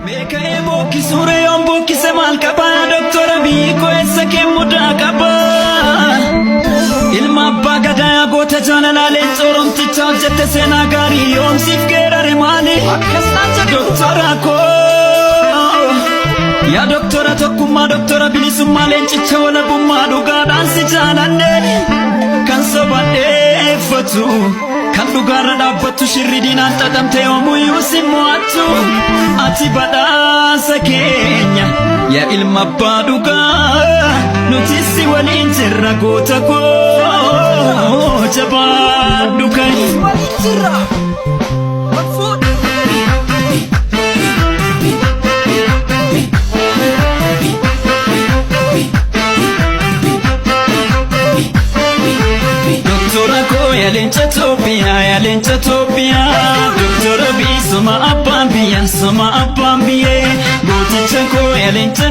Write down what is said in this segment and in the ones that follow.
Meka'e bokki sure yon bokki se mal kaba Doktora biko essa ke muda kaba Ilma abba gadaya goota jaalalaleen Oromticha hojjette seenaa gaarii yoomsiif geerare maali Doktora koo yaa doktora tokkummaa doktora bilisummaa leencicha walabummaa dhugaadhaan si jaalanne kan sobadheeffatu kan dhugaarra dhaabbattu shirri diinaan xaxamte yoomuyyuu si mo'attu ati badhaasa keenya yaa ilma abbaa dhugaa nuti si waliin jirra goota koo jabaadhu kan Yalencha Topia Doktora bi soma abambiya soma abambiye Goticha ko yalencha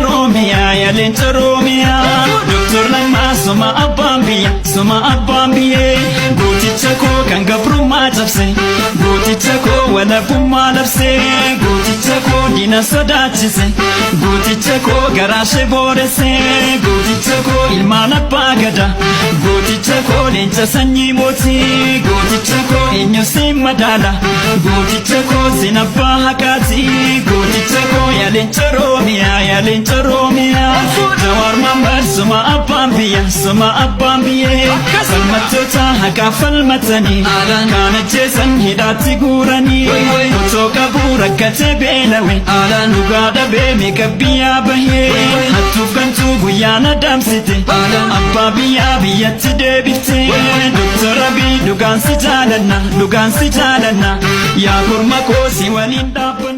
Romia Doktor Lama soma abambiye Goticha ko kan gabrumma tabse Goticha ko walabumma labse Goticha ko dina sodaachise Goticha ko garashe boodese Goticha ko ilmaan abbaa gada Goticha ko leenca sanyii mootii Goticha ko eenyu si madaala Goticha ko sinabba hakaati Goticha ko yalencha Romia Jawar Mambar suma abbambiye Falmattoota haqaa falmatanii Kana jeesan hidhaatti guuranii Otoo qabuu rakkatee beelawe Dhugaa dhabee meeqa biyyaa bahee Hattuuf kantuu guyyaa na damsite Abbaa biyyaa biyyatti deebifte Doktora bi dhugaan si jaalanna Yaa gurma koo si waliin dhaabba